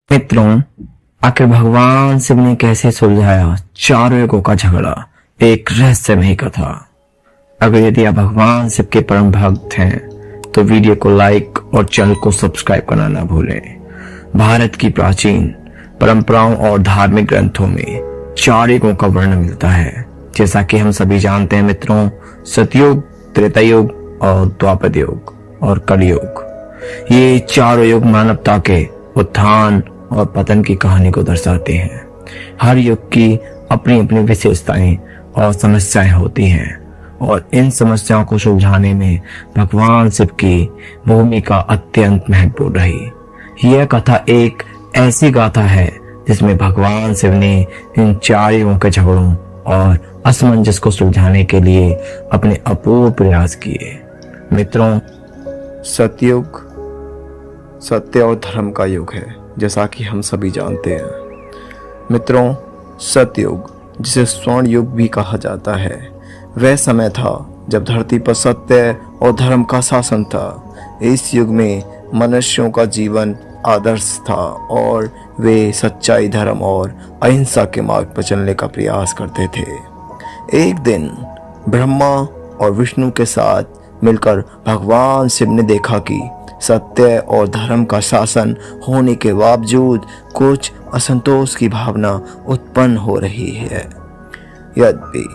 मित्रों, आखिर भगवान शिव ने कैसे सुलझाया चारों युगों का झगड़ा, एक रहस्यमयी कथा। अगर यदि आप भगवान शिव के परम भक्त हैं तो वीडियो को लाइक और चैनल को सब्सक्राइब करना न भूलें। भारत की प्राचीन परंपराओं और धार्मिक ग्रंथों में चार युगों का वर्णन मिलता है। जैसा कि हम सभी जानते हैं मित्रों, सतयुग, त्रेता युग और द्वापर युग और कलयुग, ये चारों युग मानवता के उत्थान और पतन की कहानी को दर्शाते हैं। हर युग की अपनी अपनी विशेषताएं और समस्याएं होती हैं और इन समस्याओं को सुलझाने में भगवान शिव की भूमिका अत्यंत महत्वपूर्ण रही। यह कथा एक ऐसी गाथा है जिसमें भगवान शिव ने इन चार युगों के झगड़ों और असमंजस को सुलझाने के लिए अपने अपूर्व प्रयास किए। मित्रों, सतयुग सत्य और धर्म का युग है, जैसा कि हम सभी जानते हैं। मित्रों, सतयुग, जिसे स्वर्ण युग भी कहा जाता है, वह समय था जब धरती पर सत्य और धर्म का शासन था। इस युग में मनुष्यों का जीवन आदर्श था और वे सच्चाई, धर्म और अहिंसा के मार्ग पर चलने का प्रयास करते थे। एक दिन ब्रह्मा और विष्णु के साथ मिलकर भगवान शिव ने देखा कि सत्य और धर्म का शासन होने के बावजूद कुछ असंतोष की भावना उत्पन्न हो रही है। यद्यपि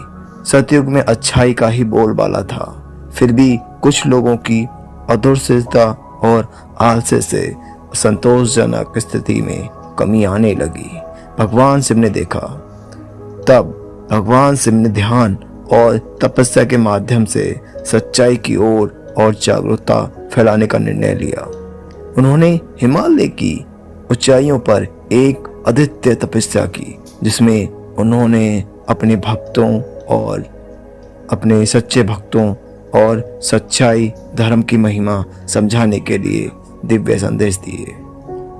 सतयुग में अच्छाई का ही बोलबाला था, फिर भी कुछ लोगों की अदूरदर्शिता और आलस्य से संतोषजनक स्थिति में कमी आने लगी। भगवान शिव ने देखा, तब भगवान शिव ने ध्यान और तपस्या के माध्यम से सच्चाई की ओर और जागरूकता फैलाने का निर्णय लिया। उन्होंने हिमालय की ऊंचाइयों पर एक अद्वितीय तपस्या की, जिसमें उन्होंने अपने भक्तों और अपने सच्चे भक्तों और सच्चाई, धर्म की महिमा समझाने के लिए दिव्य संदेश दिए।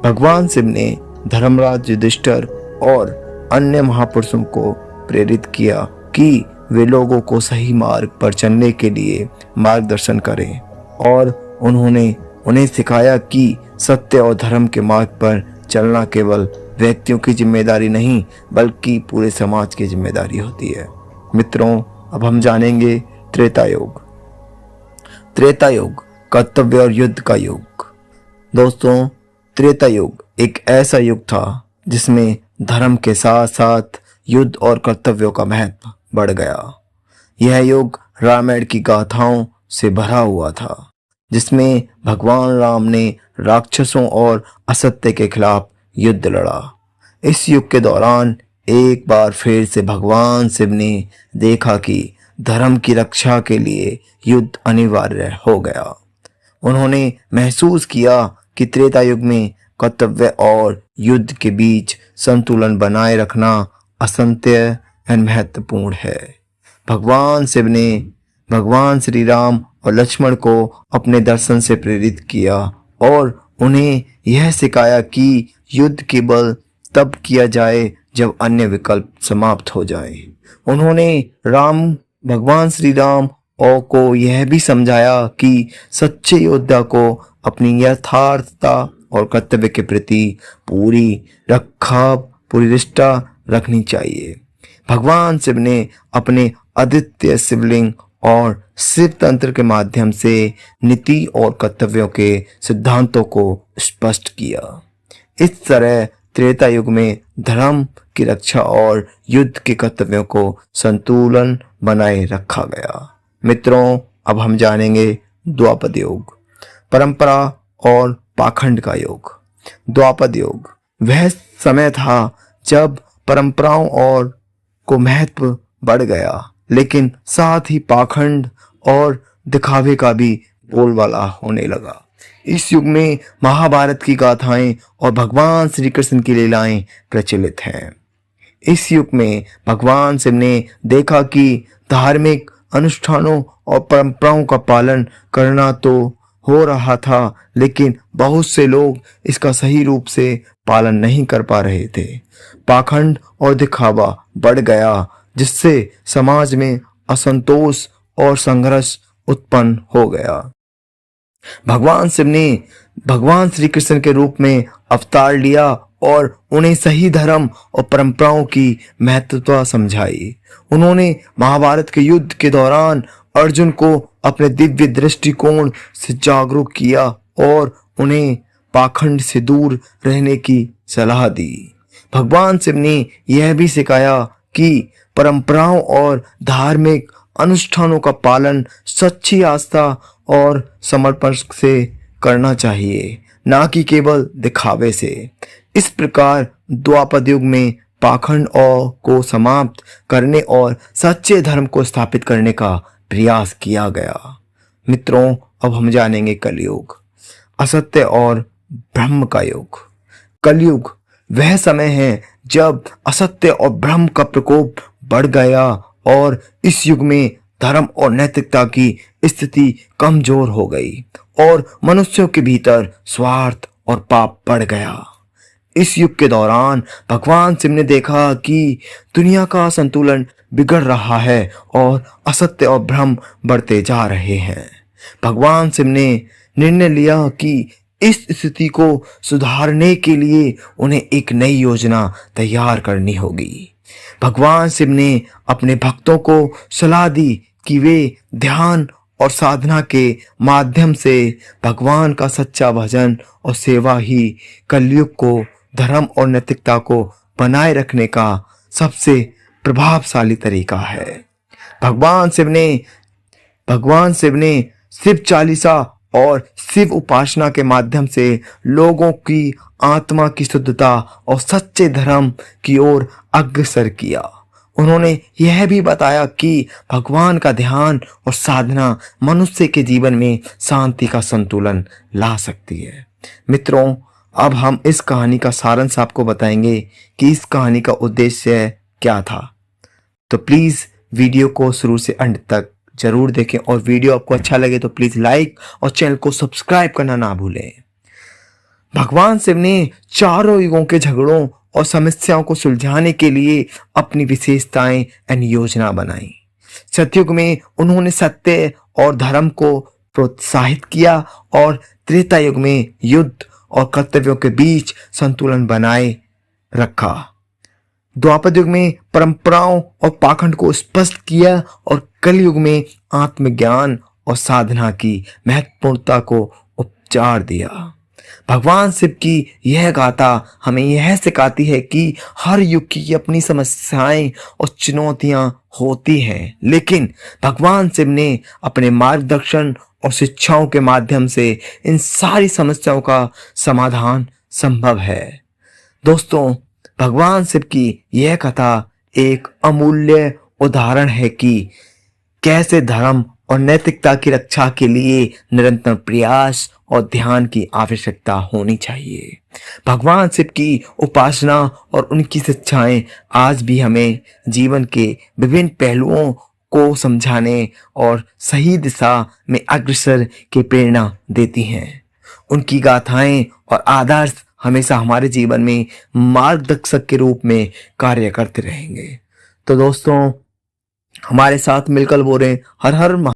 भगवान शिव ने धर्मराज युधिष्ठिर और अन्य महापुरुषों को प्रेरित किया कि वे लोगों को सही मार्ग पर चलने के लिए मार्गदर्शन करें, और उन्होंने उन्हें सिखाया कि सत्य और धर्म के मार्ग पर चलना केवल व्यक्तियों की जिम्मेदारी नहीं, बल्कि पूरे समाज की जिम्मेदारी होती है। मित्रों, अब हम जानेंगे त्रेता युग। त्रेता युग, कर्तव्य और युद्ध का युग। दोस्तों, त्रेता युग एक ऐसा युग था जिसमें धर्म के साथ साथ युद्ध और कर्तव्यों का महत्व बढ़ गया। यह युग रामायण की गाथाओं से भरा हुआ था, जिसमें भगवान राम ने राक्षसों और असत्य के खिलाफ युद्ध लड़ा। इस युग के दौरान एक बार फिर से भगवान शिव ने देखा कि धर्म की रक्षा के लिए युद्ध अनिवार्य हो गया। उन्होंने महसूस किया कि त्रेता युग में कर्तव्य और युद्ध के बीच संतुलन बनाए रखना अत्यंत महत्वपूर्ण है। भगवान शिव ने भगवान श्री राम और लक्ष्मण को अपने दर्शन से प्रेरित किया और उन्हें यह सिखाया कि युद्ध केवल तब किया जाए जब अन्य विकल्प समाप्त हो जाए। उन्होंने भगवान श्री राम को यह भी समझाया कि सच्चे योद्धा को अपनी यथार्थता और कर्तव्य के प्रति पूरी निष्ठा रखनी चाहिए। भगवान शिव ने अपने अद्वितीय शिवलिंग और शिव तंत्र के माध्यम से नीति और कर्तव्यों के सिद्धांतों को स्पष्ट किया। इस तरह त्रेता युग में धर्म की रक्षा और युद्ध के कर्तव्यों को संतुलन बनाए रखा गया। मित्रों, अब हम जानेंगे द्वापर युग, परंपरा और पाखंड का युग। द्वापर युग वह समय था जब परंपराओं और को महत्व बढ़ गया, लेकिन साथ ही पाखंड और दिखावे का भी बोलबाला होने लगा। इस युग में महाभारत की गाथाएं और भगवान श्री कृष्ण की लीलाएं प्रचलित हैं। इस युग में भगवान शिव ने देखा कि धार्मिक अनुष्ठानों और परंपराओं का पालन करना तो हो रहा था, लेकिन बहुत से लोग इसका सही रूप से पालन नहीं कर पा रहे थे। पाखंड और दिखावा बढ़ गया, जिससे समाज में असंतोष और संघर्ष उत्पन्न हो गया। भगवान शिव ने भगवान श्री कृष्ण के रूप में अवतार लिया और उन्हें सही धर्म और परंपराओं की महत्वता समझाई। उन्होंने महाभारत के युद्ध के दौरान अर्जुन को अपने दिव्य दृष्टिकोण से जागरूक किया और उन्हें पाखंड से दूर रहने की सलाह दी। भगवान शिव ने यह भी सिखाया कि परंपराओं और धार्मिक अनुष्ठानों का पालन सच्ची आस्था और समर्पण से करना चाहिए, ना कि केवल दिखावे से। इस प्रकार द्वापर युग में पाखंड को समाप्त करने और सच्चे धर्म को स्थापित करने का प्रयास किया गया। मित्रों, अब हम जानेंगे कलयुग, असत्य और ब्रह्म का युग। कलयुग वह समय है जब असत्य और भ्रम का प्रकोप बढ़ गया और इस युग में धर्म और नैतिकता की स्थिति कमजोर हो गई और मनुष्यों के भीतर स्वार्थ और पाप बढ़ गया। इस युग के दौरान भगवान शिव ने देखा कि दुनिया का संतुलन बिगड़ रहा है और असत्य और भ्रम बढ़ते जा रहे हैं। भगवान शिव ने निर्णय लिया कि इस स्थिति को सुधारने के लिए उन्हें एक नई योजना तैयार करनी होगी। भगवान शिव ने अपने भक्तों को सलाह दी कि वे ध्यान और साधना के माध्यम से भगवान का सच्चा भजन और सेवा ही कलयुग को धर्म और नैतिकता को बनाए रखने का सबसे प्रभावशाली तरीका है। भगवान शिव ने शिव चालीसा और शिव उपासना के माध्यम से लोगों की आत्मा की शुद्धता और सच्चे धर्म की ओर अग्रसर किया। उन्होंने यह भी बताया कि भगवान का ध्यान और साधना मनुष्य के जीवन में शांति का संतुलन ला सकती है। मित्रों, अब हम इस कहानी का सारांश आपको बताएंगे कि इस कहानी का उद्देश्य क्या था। तो प्लीज वीडियो को शुरू से अंत तक जरूर देखें और वीडियो आपको अच्छा लगे तो प्लीज लाइक और चैनल को सब्सक्राइब करना ना भूलें। भगवान शिव ने चारों युगों के झगड़ों और समस्याओं को सुलझाने के लिए अपनी विशेषताएं एवं योजना बनाई। सतयुग में उन्होंने सत्य और धर्म को प्रोत्साहित किया और त्रेता युग में युद्ध और कर्तव्यों के बीच संतुलन बनाए रखा। द्वापर युग में परंपराओं और पाखंड को स्पष्ट किया और कलयुग में आत्मज्ञान और साधना की महत्वपूर्णता को उपचार दिया। भगवान शिव की यह गाथा हमें यह सिखाती है कि हर युग की अपनी समस्याएं और चुनौतियां होती हैं, लेकिन भगवान शिव ने अपने मार्गदर्शन और शिक्षाओं के माध्यम से इन सारी समस्याओं का समाधान संभव है। दोस्तों, भगवान शिव की यह कथा एक अमूल्य उदाहरण है कि कैसे धर्म और नैतिकता की रक्षा के लिए निरंतर प्रयास और ध्यान की आवश्यकता होनी चाहिए। भगवान शिव की उपासना और उनकी शिक्षाएं आज भी हमें जीवन के विभिन्न पहलुओं को समझाने और सही दिशा में अग्रसर की प्रेरणा देती हैं। उनकी गाथाएं और आदर्श हमेशा हमारे जीवन में मार्गदर्शक के रूप में कार्य करते रहेंगे। तो दोस्तों, हमारे साथ मिलकर बोलें हर हर